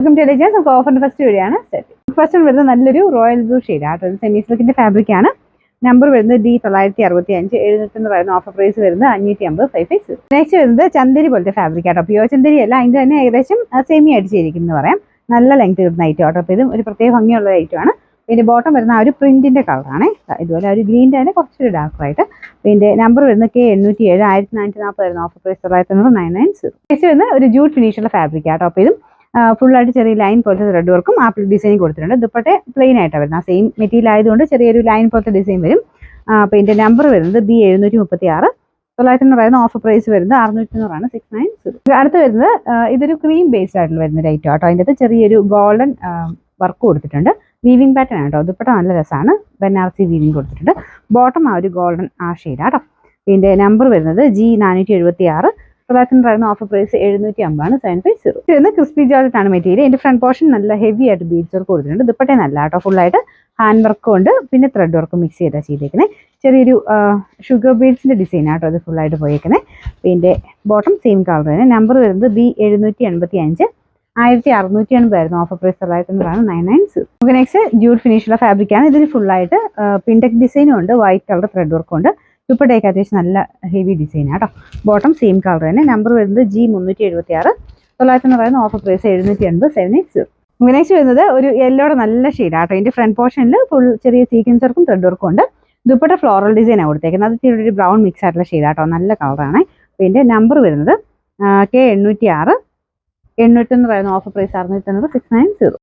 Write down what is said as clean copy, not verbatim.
Welcome to designs. നമുക്ക് ഓഫറിന്റെ first വീഡിയോയാണ് സെറ്റ്. ഫസ്റ്റ് വരുന്നത് നല്ലൊരു റോയൽ ബ്ലൂ ഷെയ്ഡ് സെമി സിൽക്കിന്റെ ഫാബ്രിക് ആണ്. നമ്പർ വരുന്നത് D965 700 ഓഫർ പ്രൈസ് വരുന്നത് 550. നെക്സ്റ്റ് വരുന്നത് ചന്ദേരി പോലത്തെ ഫാബ്രിക് ആട്ടോ. പ്യുവർ ചന്ദേരി അല്ല, അതിന്റെ തന്നെ ഏകദേശം സെമി അടിച്ചിരിക്കുന്നു പറയാം. നല്ല ലെങ്ത് കിട്ടുന്ന ഐറ്റം ആട്ടോ. അപ്പോൾ ഇതും ഒരു പ്രത്യേക ഭംഗിയുള്ള ഐറ്റമാണ്. പിന്നെ ബോട്ടം വരുന്ന ആ ഒരു പ്രിന്റിന്റെ കളറാണ്. ഇതുപോലെ ഒരു ഗ്രീൻ്റെ തന്നെ കുറച്ചൊരു ഡാർക്കായിട്ട്. പിന്നെ നമ്പർ വരുന്നത് K807 1940 ഓഫർ പ്രൈസ് 990. നെക്സ്റ്റ് വരുന്നത് ഒരു ജൂട്ട് ഫിനിഷുള്ള ഫാബ്രിക് ആട്ടോ. അപ്പോൾ ഇതും ഫുള്ളായിട്ട് ചെറിയ ലൈൻ പോലത്തെ ത്രെഡ് വർക്കും ആപ്പിൾ ഡിസൈനിങ് കൊടുത്തിട്ടുണ്ട്. ദുപ്പട്ടെ പ്ലെയിൻ ആയിട്ടാണ് വരുന്നത്. സെയിം മെറ്റീരിയൽ ആയതുകൊണ്ട് ചെറിയൊരു ലൈൻ പോലത്തെ ഡിസൈൻ വരും. അപ്പോൾ ഇതിൻ്റെ നമ്പർ വരുന്നത് B736 990 ഓഫർ പ്രൈസ് വരുന്നത് 690 690. അടുത്ത് വരുന്നത് ഇതൊരു ക്രീം ബേസ്ഡ് ആയിട്ടുള്ള വരുന്ന ഒരു ഐറ്റം ആട്ടോ. അതിൻ്റെ അകത്ത് ചെറിയൊരു ഗോൾഡൻ വർക്ക് കൊടുത്തിട്ടുണ്ട്. വീവിംഗ് പാറ്റേൺ ആട്ടോ. ദുപ്പട്ട നല്ല രസമാണ്. ബനാറസി വീവിംഗ് കൊടുത്തിട്ടുണ്ട്. ബോട്ടം ആ ഒരു ഗോൾഡൻ ആ ഷെയ്ഡാട്ടോ. ഇതിൻ്റെ നമ്പർ വരുന്നത് G476 990 ഓഫർ പ്രൈസ് 750 750. ഇത് ക്രിസ്പി ജോർജറ്റ് ആണ് മെറ്റീരിയൽ. ഇതിന്റെ ഫ്രണ്ട് പോർഷൻ നല്ല ഹെവി ആയിട്ട് ബീഡ്സ് വർക്ക് കൊടുത്തിട്ടുണ്ട്. ദുപ്പട്ട നല്ല ആട്ടോ. ഫുള്ളായിട്ട് ഹാൻഡ് വർക്കും ഉണ്ട്, പിന്നെ ത്രെഡ് വർക്കും മിക്സ് ചെയ്താൽ ചെയ്തേക്കുന്നത്. ചെറിയൊരു ഷുഗർ ബീഡ്സിന്റെ ഡിസൈൻ ആട്ടോ അത് ഫുള്ളായിട്ട് പോയേക്കുന്നത്. പിന്നെ ബോട്ടം സെയിം കളർ തന്നെ. നമ്പർ വരുന്നത് B785 1680 ഓഫർ പ്രൈസ് 990. നമുക്ക് നെക്സ്റ്റ് ജൂട്ട് ഫിനിഷുള്ള ഫാബ്രിക് ആണ്. ഇതിൽ ഫുള്ളായിട്ട് പിൻടെക് ഡിസൈനും ഉണ്ട്, വൈറ്റ് കളർ ത്രെഡ് വർക്കും ഉണ്ട്. ദുപ്പട്ടയൊക്കെ അത്യാവശ്യം നല്ല ഹെവി ഡിസൈൻ ആട്ടോ. ബോട്ടം സെയിം കളർ തന്നെ. നമ്പർ വരുന്നത് G376 990 ഓഫർ പ്രൈസ് 780 780. നെക്സ്റ്റ് വരുന്നത് ഒരു യെല്ലോയുടെ നല്ല ഷെയ്ഡ് ആട്ടോ. ഇതിന്റെ ഫ്രണ്ട് പോർഷനിൽ ഫുൾ ചെറിയ സീക്വൻസ് വർക്കും ത്രെഡ് വർക്കും ഉണ്ട്. ദുപ്പട്ട ഫ്ലോറൽ ഡിസൈനാണ് കൊടുത്തേക്കുന്നത്. അത് ഒരു ബ്രൗൺ മിക്സ് ആയിട്ടുള്ള ഷെയ്ഡ് ആട്ടോ. നല്ല കളറാണ്. പിന്നെ നമ്പർ വരുന്നത് K806 890 ഓഫർ പ്രൈസ് 690 690.